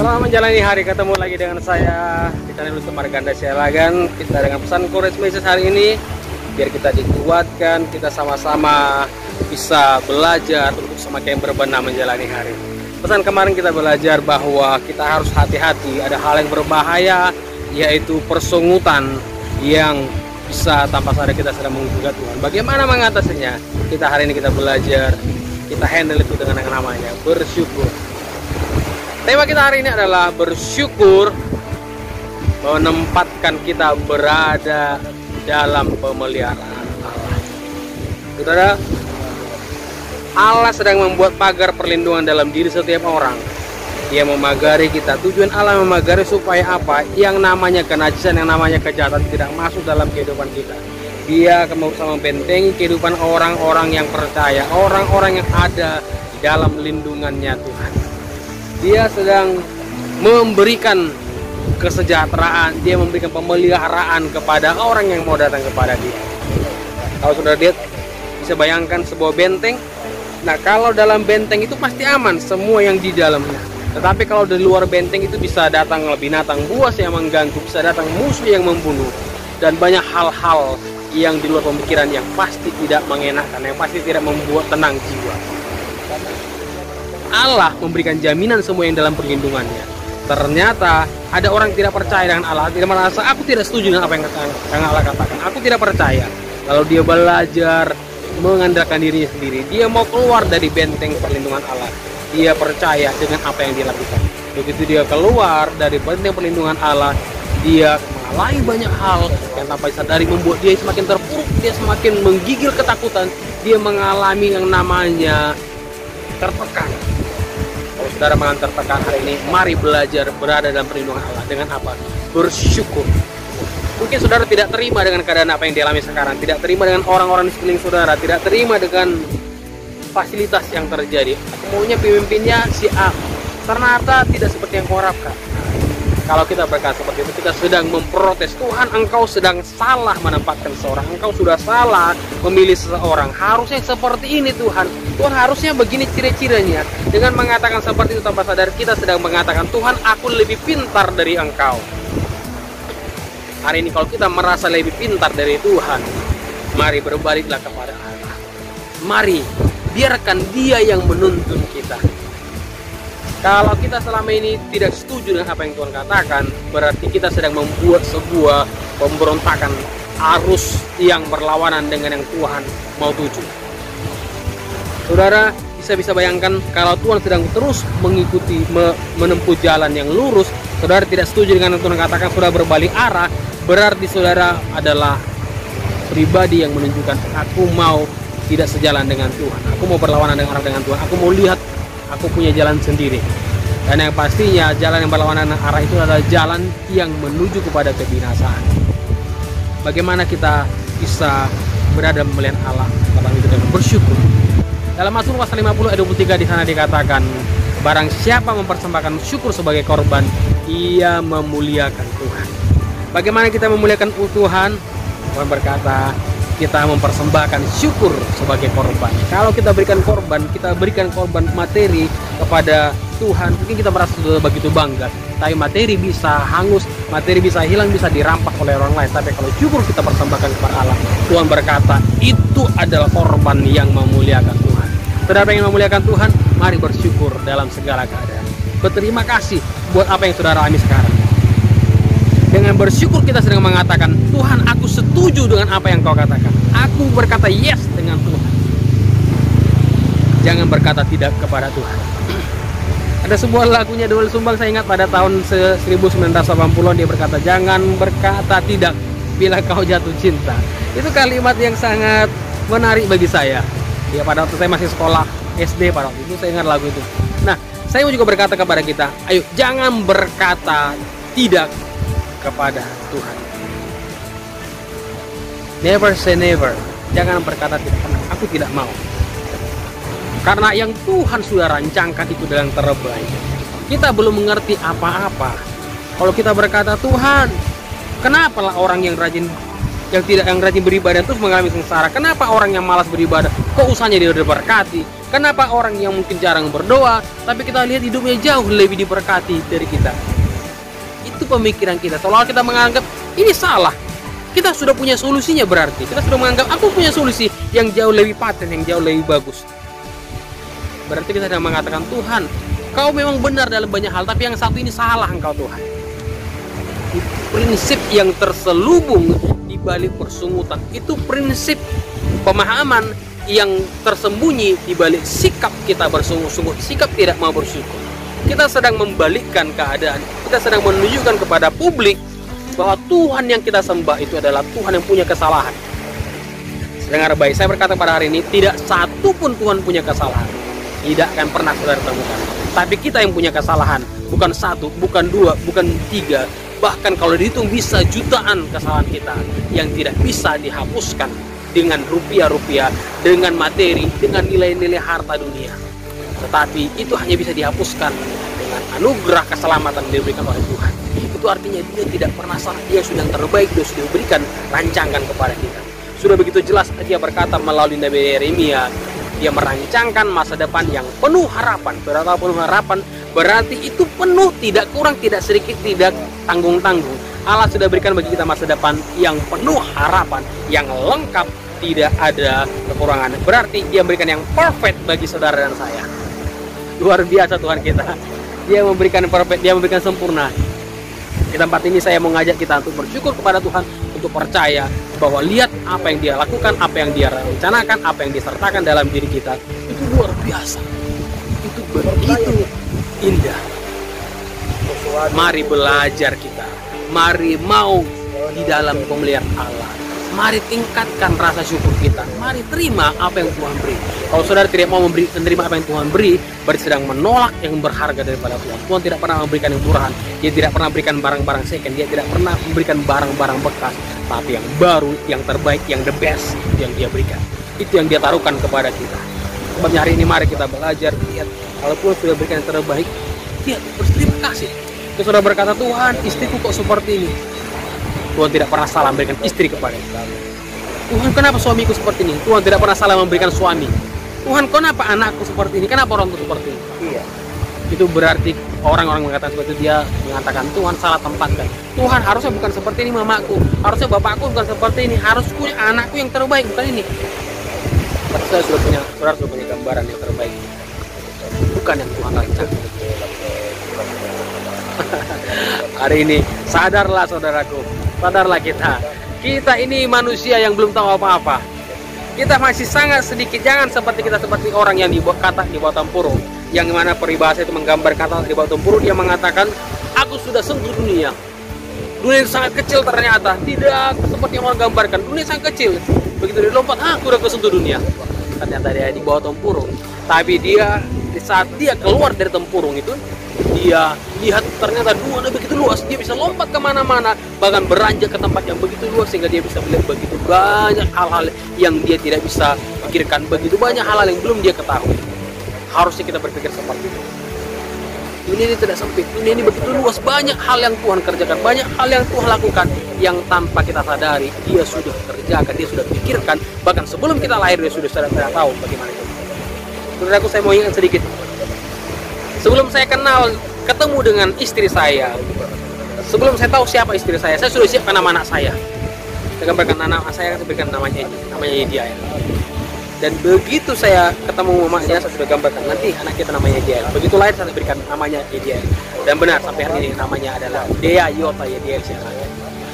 Selamat menjalani hari, ketemu lagi dengan saya di channel YouTube Marganda Sialagan. Kita dengan pesan Courage Message hari ini, biar kita dikuatkan, kita sama-sama bisa belajar untuk semakin berbenah menjalani hari. Pesan kemarin kita belajar bahwa kita harus hati-hati, ada hal yang berbahaya, yaitu persungutan yang bisa tanpa sadar kita sedang menggugat Tuhan. Bagaimana mengatasinya? Kita hari ini kita belajar, kita handle itu dengan yang namanya bersyukur. Tema kita hari ini adalah bersyukur menempatkan kita berada dalam pemeliharaan Allah. Saudara, Allah sedang membuat pagar perlindungan dalam diri setiap orang. Dia memagari kita. Tujuan Allah memagari supaya apa? Yang namanya kenajisan, yang namanya kejahatan tidak masuk dalam kehidupan kita. Dia akan berusaha membentengi kehidupan orang-orang yang percaya, orang-orang yang ada di dalam lindungannya Tuhan. Dia sedang memberikan kesejahteraan, dia memberikan pemeliharaan kepada orang yang mau datang kepada dia. Kalau sudah lihat, bisa bayangkan sebuah benteng. Nah, kalau dalam benteng itu pasti aman semua yang di dalamnya. Tetapi kalau di luar benteng itu bisa datang binatang buas yang mengganggu, bisa datang musuh yang membunuh, dan banyak hal-hal yang di luar pemikiran yang pasti tidak mengenakan, yang pasti tidak membuat tenang jiwa. Allah memberikan jaminan semua yang dalam perlindungannya. Ternyata ada orang tidak percaya dengan Allah, tidak merasa, aku tidak setuju dengan apa yang Allah katakan, aku tidak percaya. Lalu dia belajar mengandalkan dirinya sendiri, dia mau keluar dari benteng perlindungan Allah. Dia percaya dengan apa yang dia lakukan. Begitu dia keluar dari benteng perlindungan Allah, dia mengalami banyak hal yang tanpa disadari membuat dia semakin terpuruk, dia semakin menggigil ketakutan, dia mengalami yang namanya tertekan. Kalau saudara mengantar tertekan hari ini, mari belajar berada dalam perlindungan Allah. Dengan apa? Bersyukur. Mungkin saudara tidak terima dengan keadaan apa yang dialami sekarang, tidak terima dengan orang-orang di sekeliling saudara, tidak terima dengan fasilitas yang terjadi. Aku maunya pemimpinnya si A, ternyata tidak seperti yang kau harapkan. Kalau kita berkata seperti itu, kita sedang memprotes. Tuhan, engkau sedang salah menempatkan seseorang, engkau sudah salah memilih seseorang. Harusnya seperti ini Tuhan, Tuhan harusnya begini ciri-cirinya. Dengan mengatakan seperti itu tanpa sadar, kita sedang mengatakan, Tuhan, aku lebih pintar dari engkau. Hari ini kalau kita merasa lebih pintar dari Tuhan, mari berbaliklah kepada Allah. Mari biarkan Dia yang menuntun kita. Kalau kita selama ini tidak setuju dengan apa yang Tuhan katakan, berarti kita sedang membuat sebuah pemberontakan, arus yang berlawanan dengan yang Tuhan mau tuju. Saudara bisa bayangkan kalau Tuhan sedang terus mengikuti, menempuh jalan yang lurus, saudara tidak setuju dengan yang Tuhan katakan, sudah berbalik arah, berarti saudara adalah pribadi yang menunjukkan, aku mau tidak sejalan dengan Tuhan, aku mau berlawanan dengan Tuhan, aku mau lihat, aku punya jalan sendiri. Dan yang pastinya jalan yang berlawanan arah itu adalah jalan yang menuju kepada kebinasaan. Bagaimana kita bisa berada melihat Allah dalam itu dengan bersyukur? Dalam Mazmur pasal 50 ayat 23 di sana dikatakan, barang siapa mempersembahkan syukur sebagai korban, ia memuliakan Tuhan. Bagaimana kita memuliakan Tuhan? Tuhan berkata, kita mempersembahkan syukur sebagai korban. Kalau kita berikan korban materi kepada Tuhan, mungkin kita merasa sudah begitu bangga. Tapi materi bisa hangus, materi bisa hilang, bisa dirampas oleh orang lain. Tapi kalau syukur kita persembahkan kepada Allah, Tuhan berkata, itu adalah korban yang memuliakan Tuhan. Saudara ingin memuliakan Tuhan, mari bersyukur dalam segala keadaan. Berterima kasih buat apa yang saudara alami sekarang. Dengan bersyukur kita sedang mengatakan, Tuhan, aku setuju dengan apa yang kau katakan. Aku berkata yes dengan Tuhan. Jangan berkata tidak kepada Tuhan. Ada sebuah lagunya Doel Sumbang, saya ingat pada tahun 1980 dia berkata, jangan berkata tidak bila kau jatuh cinta. Itu kalimat yang sangat menarik bagi saya. Ya, pada waktu saya masih sekolah SD pada waktu itu saya ingat lagu itu. Nah, saya juga berkata kepada kita, ayo jangan berkata tidak kepada Tuhan. Never say never. Jangan berkata tidak, aku tidak mau. Karena yang Tuhan sudah rancangkan itu adalah yang terbaik. Kita belum mengerti apa-apa. Kalau kita berkata, Tuhan, kenapalah orang yang rajin yang rajin beribadah terus mengalami sengsara? Kenapa orang yang malas beribadah kok usahanya dia diberkati? Kenapa orang yang mungkin jarang berdoa tapi kita lihat hidupnya jauh lebih diberkati dari kita? Itu pemikiran kita. Seolah kita menganggap ini salah. Kita sudah punya solusinya, berarti kita sudah menganggap aku punya solusi yang jauh lebih paten, yang jauh lebih bagus. Berarti kita sedang mengatakan, Tuhan, kau memang benar dalam banyak hal, tapi yang satu ini salah engkau Tuhan. Itu prinsip yang terselubung di balik persungutan. Itu prinsip pemahaman yang tersembunyi di balik sikap kita bersungut-sungut, sikap tidak mau bersyukur. Kita sedang membalikkan keadaan. Kita sedang menunjukkan kepada publik bahwa Tuhan yang kita sembah itu adalah Tuhan yang punya kesalahan. Dengar baik, saya berkata pada hari ini, tidak satu pun Tuhan punya kesalahan. Tidak akan pernah saudara temukan. Tapi kita yang punya kesalahan. Bukan satu, bukan dua, bukan tiga. Bahkan kalau dihitung bisa jutaan kesalahan kita yang tidak bisa dihapuskan dengan rupiah-rupiah, dengan materi, dengan nilai-nilai harta dunia. Tetapi itu hanya bisa dihapuskan dengan anugerah keselamatan yang diberikan oleh Tuhan. Itu artinya dia tidak pernah salah. Dia sudah yang terbaik, dia sudah diberikan rancangan kepada kita. Sudah begitu jelas dia berkata melalui Nabi Yeremia, dia merancangkan masa depan yang penuh harapan. Berarti penuh harapan berarti itu penuh, tidak kurang, tidak sedikit, tidak tanggung-tanggung. Allah sudah berikan bagi kita masa depan yang penuh harapan, yang lengkap, tidak ada kekurangan. Berarti dia memberikan yang perfect bagi saudara dan saya. Luar biasa Tuhan kita. Dia memberikan perfect, dia memberikan sempurna. Di tempat ini saya mau ngajak kita untuk bersyukur kepada Tuhan, untuk percaya bahwa lihat apa yang dia lakukan, apa yang dia rencanakan, apa yang disertakan dalam diri kita. Itu luar biasa. Itu begitu indah. Mari belajar kita. Mari mau di dalam pemeliharaan Allah. Mari tingkatkan rasa syukur kita. Mari terima apa yang Tuhan beri. Kalau saudara tidak mau menerima apa yang Tuhan beri, berarti sedang menolak yang berharga daripada Tuhan. Tuhan tidak pernah memberikan yang murahan. Dia tidak pernah memberikan barang-barang second. Dia tidak pernah memberikan barang-barang bekas. Tapi yang baru, yang terbaik, yang the best, yang dia berikan. Itu yang dia taruhkan kepada kita. Sebabnya hari ini mari kita belajar. Lihat, kalau Tuhan sudah berikan yang terbaik, lihat, berterima kasih. Kita sudah berkata, Tuhan, istriku kok seperti ini. Tuhan tidak pernah salah memberikan istri kepada kita. Tuhan, kenapa suamiku seperti ini? Tuhan tidak pernah salah memberikan suami. Tuhan, kenapa anakku seperti ini? Kenapa orang tua seperti ini? Iya. Itu berarti orang-orang mengatakan seperti itu, dia mengatakan Tuhan salah tempatkan. Tuhan, harusnya bukan seperti ini mamaku, harusnya bapakku bukan seperti ini, harusku anakku yang terbaik, bukan ini. Tapi saudara sudah punya gambaran yang terbaik, bukan yang Tuhan rancangkan. Hari ini sadarlah saudaraku, sadarlah kita ini manusia yang belum tahu apa-apa. Kita masih sangat sedikit. Jangan seperti kita seperti orang yang dibuat kata di bawah tempurung, yang mana peribahasa itu menggambar kata di bawah tempurung. Dia mengatakan, aku sudah sentuh dunia. Dunia sangat kecil, ternyata tidak seperti yang orang gambarkan. Dunia sangat kecil. Begitu dia lompat, aku udah kesentuh dunia. Ternyata dia di bawah tempurung. Tapi dia saat dia keluar dari tempurung itu, dia lihat ternyata dunia begitu luas. Dia bisa lompat kemana-mana, bahkan beranjak ke tempat yang begitu luas, sehingga dia bisa melihat begitu banyak hal-hal yang dia tidak bisa pikirkan, begitu banyak hal-hal yang belum dia ketahui. Harusnya kita berpikir seperti itu. Dunia ini tidak sempit, dunia ini begitu luas, banyak hal yang Tuhan kerjakan, banyak hal yang Tuhan lakukan yang tanpa kita sadari dia sudah kerjakan, dia sudah pikirkan. Bahkan sebelum kita lahir dia sudah tahu bagaimana itu. Saudaraku, saya mau ingat sedikit. Sebelum saya ketemu dengan istri saya, sebelum saya tahu siapa istri saya sudah siapkan nama anak saya. Saya gambarkan anak saya, saya berikan namanya dia. Dan begitu saya ketemu mamanya, saya sudah gambarkan nanti anak kita namanya dia. Begitu lahir saya berikan namanya dia. Dan benar sampai hari ini namanya adalah Dea Yota Yediel.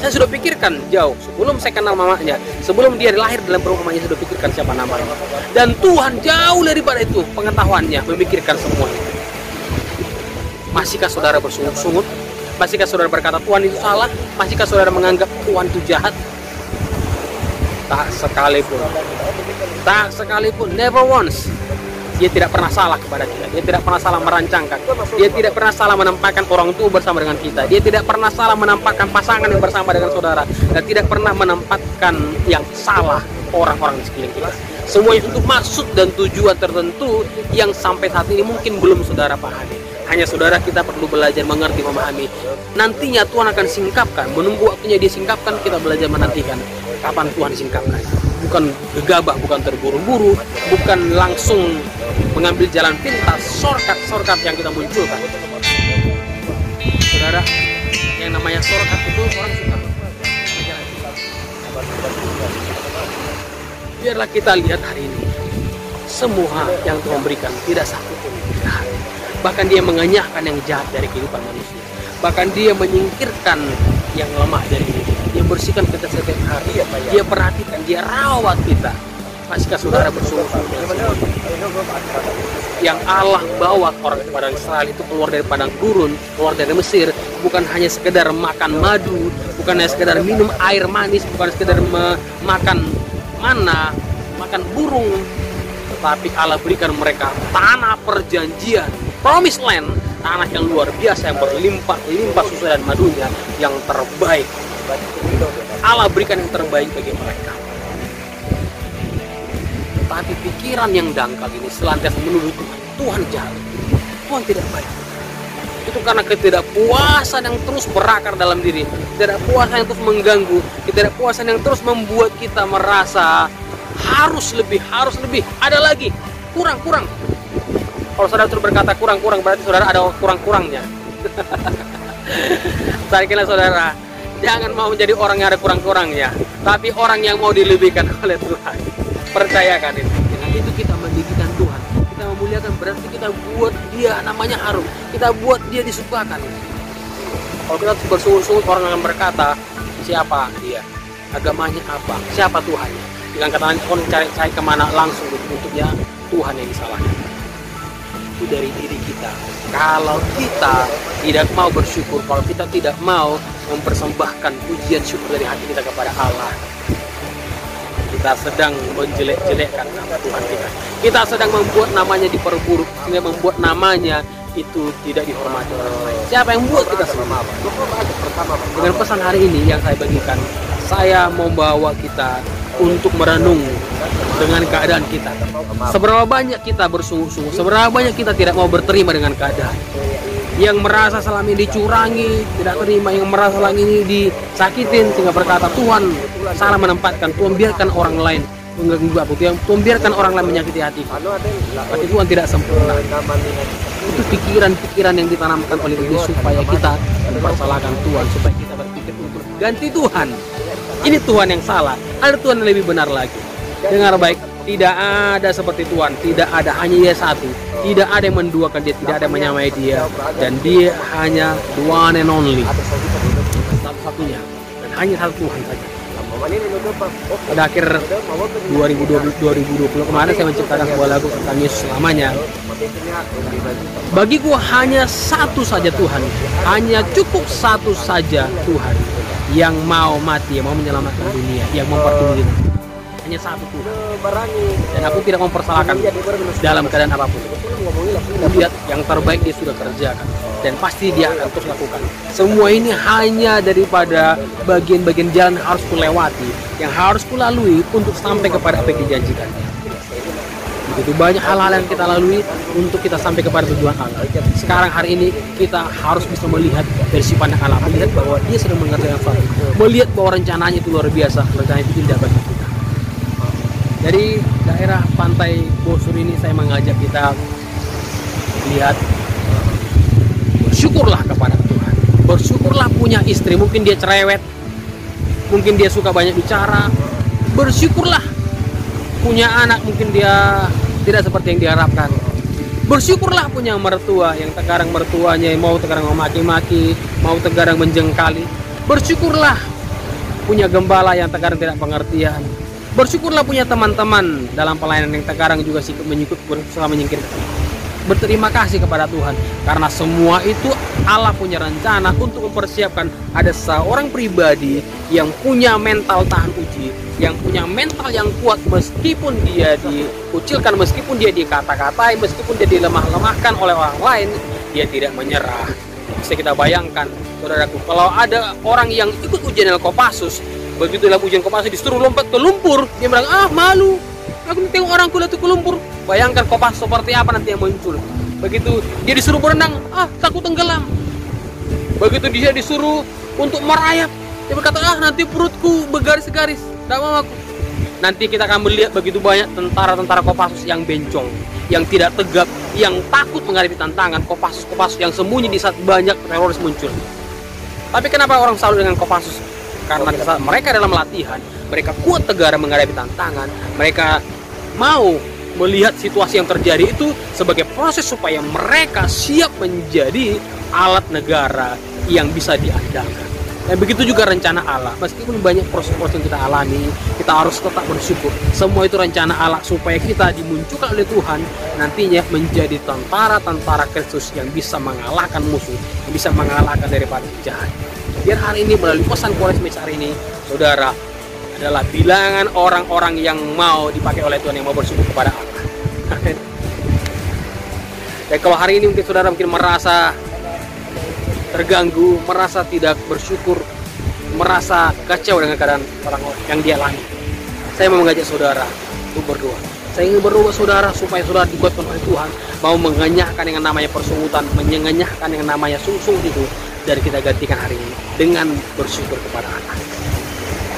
Saya sudah pikirkan jauh sebelum saya kenal mamanya, sebelum dia lahir dalam perut mamanya, saya sudah pikirkan siapa namanya. Dan Tuhan jauh daripada itu pengetahuannya memikirkan semuanya. Masihkah saudara bersungut-sungut? Masihkah saudara berkata Tuhan itu salah? Masihkah saudara menganggap Tuhan itu jahat? Tak sekalipun, never once. Dia tidak pernah salah kepada kita. Dia tidak pernah salah merancangkan. Dia tidak pernah salah menempatkan orang tua bersama dengan kita. Dia tidak pernah salah menempatkan pasangan yang bersama dengan saudara. Dan tidak pernah menempatkan yang salah orang-orang di sekeliling kita. Semuanya untuk maksud dan tujuan tertentu yang sampai saat ini mungkin belum saudara pahami. Hanya saudara kita perlu belajar mengerti, memahami. Nantinya Tuhan akan singkapkan, menunggu waktunya dia singkapkan, kita belajar menantikan. kapan Tuhan singkapkan. Bukan gegabah, bukan terburu-buru, bukan langsung mengambil jalan pintas, shortcut yang kita munculkan. Saudara, yang namanya shortcut itu orang suka. Biarlah kita lihat hari ini, semua yang Tuhan berikan tidak satu pun jahat. Bahkan Dia mengenyahkan yang jahat dari kehidupan manusia. Bahkan Dia menyingkirkan yang lemah dari hidup. Dia bersihkan kita setiap hari. Dia perhatikan, Dia rawat kita. Masihkah saudara bersungguh-sungguh? Yang Allah bawa orang kepada Israel itu keluar dari padang gurun, keluar dari Mesir, bukan hanya sekedar makan madu, bukan hanya sekedar minum air manis, bukan sekedar makan mana, makan burung, tetapi Allah berikan mereka tanah perjanjian, promised land, tanah yang luar biasa yang berlimpah susu dan madunya, yang terbaik. Allah berikan yang terbaik bagi mereka. Tapi pikiran yang dangkal ini senantiasa menuduh Tuhan jahat, Tuhan tidak baik. Itu karena ketidakpuasan yang terus berakar dalam diri, ketidakpuasan yang terus mengganggu, ketidakpuasan yang terus membuat kita merasa harus lebih, ada lagi, kurang. Kalau saudara terus berkata kurang, berarti saudara ada kurang-kurangnya. Tarikanlah saudara, jangan mau menjadi orang yang ada kurang-kurangnya, tapi orang yang mau dilebihkan oleh Tuhan. Percayakan itu. Dengan itu kita meninggikan Tuhan, kita memuliakan, berarti kita buat Dia namanya harum, kita buat Dia disukakan. Kalau kita bersungguh-sungguh, orang akan berkata, siapa Dia, agamanya apa, siapa Tuhannya. Dengan kata orang cari kemana, langsung untuknya Tuhan yang disalahkan. Itu dari diri kita. Kalau kita tidak mau bersyukur, kalau kita tidak mau mempersembahkan pujian syukur dari hati kita kepada Allah, kita sedang menjelek-jelekkan nama Tuhan kita. Kita sedang membuat namanya diperburuk, sehingga membuat namanya itu tidak dihormati orang lain. Siapa yang buat kita semua? Dengan pesan hari ini yang saya bagikan, saya membawa kita untuk merenung dengan keadaan kita. Seberapa banyak kita bersungguh-sungguh, seberapa banyak kita tidak mau berterima dengan keadaan. Yang merasa selama ini dicurangi, tidak terima, yang merasa selama ini disakitin, sehingga berkata Tuhan salah menempatkan, Tuhan biarkan orang lain mengganggu aku, Tuhan biarkan orang lain menyakiti hatiku. Tapi Tuhan tidak sempurna. Itu pikiran-pikiran yang ditanamkan oleh iblis supaya kita mempersalahkan Tuhan, supaya kita berpikir untuk ganti Tuhan. Ini Tuhan yang salah, ada Tuhan yang lebih benar lagi. Dengar baik, tidak ada seperti Tuhan, tidak ada, hanya Dia satu. Tidak ada yang menduakan Dia, tidak ada yang menyamai Dia, dan Dia hanya the one and only, satu-satunya, dan hanya satu Tuhan saja. Pada akhir 2020 kemarin saya menciptakan sebuah lagu tentang Yesus selamanya. Bagiku hanya satu saja Tuhan, hanya cukup satu saja Tuhan yang mau mati, yang mau menyelamatkan dunia, yang mempertunggu. Hanya satu Tuhan, dan aku tidak mempersalahkan dalam keadaan apapun. Lihat yang terbaik Dia sudah kerjakan, dan pasti Dia akan terus lakukan. Semua ini hanya daripada bagian-bagian jalan yang harus kulewati, yang harus kulalui untuk sampai kepada apa yang dijanjikan. Begitu banyak hal-hal yang kita lalui untuk kita sampai kepada tujuan Allah. Sekarang hari ini kita harus bisa melihat dari sisi pandang Allah, melihat bahwa Dia sedang mengerjakan sesuatu, melihat bahwa rencananya itu luar biasa, rencana itu indah bagi kita. Dari daerah pantai Bosur ini saya mengajak kita lihat, bersyukurlah kepada Tuhan, bersyukurlah punya istri, mungkin dia cerewet, mungkin dia suka banyak bicara, bersyukurlah punya anak, mungkin dia tidak seperti yang diharapkan, bersyukurlah punya mertua yang terkadang mertuanya mau terkadang memaki-maki, mau terkadang menjengkali, bersyukurlah punya gembala yang terkadang tidak pengertian, bersyukurlah punya teman-teman dalam pelayanan yang terkadang juga berusaha menyingkirkan. Berterima kasih kepada Tuhan, karena semua itu Allah punya rencana untuk mempersiapkan ada seorang pribadi yang punya mental tahan uji, yang punya mental yang kuat meskipun dia dikucilkan, meskipun dia dikata-katai, meskipun dia dilemah-lemahkan oleh orang lain, dia tidak menyerah. Bisa kita bayangkan, saudaraku, kalau ada orang yang ikut ujian Kopassus, begitu dalam ujian Kopassus disuruh lompat ke lumpur, dia bilang, malu, aku tengok orang kulit ke lumpur. Bayangkan Kopassus seperti apa nanti yang muncul. Begitu dia disuruh berenang, takut tenggelam. Begitu dia disuruh untuk merayap, dia berkata, nanti perutku bergaris-garis. Tidak mau aku. Nanti kita akan melihat begitu banyak tentara-tentara Kopassus yang bencong, yang tidak tegap, yang takut menghadapi tantangan, Kopassus yang sembunyi di saat banyak teroris muncul. Tapi kenapa orang selalu dengan Kopassus? Karena di saat mereka dalam latihan, mereka kuat tegar menghadapi tantangan, mereka mau melihat situasi yang terjadi itu sebagai proses supaya mereka siap menjadi alat negara yang bisa diandalkan. Dan begitu juga rencana Allah. Meskipun banyak proses-proses yang kita alami, kita harus tetap bersyukur. Semua itu rencana Allah supaya kita dimunculkan oleh Tuhan nantinya menjadi tentara-tentara Kristus yang bisa mengalahkan musuh, yang bisa mengalahkan daripada jahat. Biar hari ini melalui pesan Koresmes hari ini, saudara, adalah bilangan orang-orang yang mau dipakai oleh Tuhan, yang mau bersyukur kepada Allah. Dan kalau hari ini mungkin saudara merasa terganggu, merasa tidak bersyukur, merasa kacau dengan keadaan orang yang dia alami, saya mau mengajak saudara untuk berdoa. Saya ingin berdoa saudara supaya saudara dikuatkan oleh Tuhan, mau mengenyahkan dengan namanya persungutan, mengenyahkan dengan namanya sungsung itu, dan kita gantikan hari ini dengan bersyukur kepada Allah.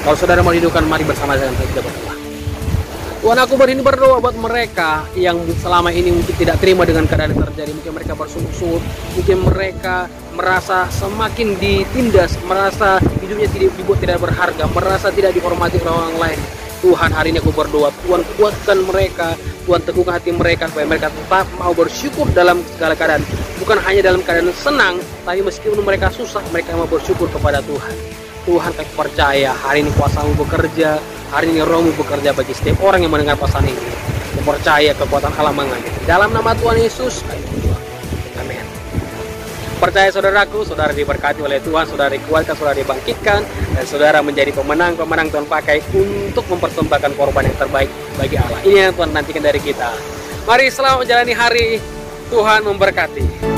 Kalau saudara mau hidupkan, mari bersama saya kita berdoa. Tuhan, aku ini berdoa buat mereka yang selama ini mungkin tidak terima dengan keadaan yang terjadi. Mungkin mereka bersungut-sungut, mungkin mereka merasa semakin ditindas, merasa hidupnya dibuat tidak berharga, merasa tidak dihormati oleh orang lain. Tuhan, hari ini aku berdoa, Tuhan kuatkan mereka, Tuhan teguhkan hati mereka supaya mereka tetap mau bersyukur dalam segala keadaan. Bukan hanya dalam keadaan senang, tapi meskipun mereka susah, mereka mau bersyukur kepada Tuhan. Tuhan, kami percaya hari ini kuasa-Mu bekerja, hari ini Roh-Mu bekerja bagi setiap orang yang mendengar pesan ini. Aku percaya kekuatan Allah mengalir. Dalam nama Tuhan Yesus, kami berdoa. Amin. Percaya saudaraku, saudara diberkati oleh Tuhan, saudara dikuatkan, saudara dibangkitkan, dan saudara menjadi pemenang-pemenang Tuhan pakai untuk mempersembahkan korban yang terbaik bagi Allah. Ini yang Tuhan nantikan dari kita. Mari selamat menjalani hari, Tuhan memberkati.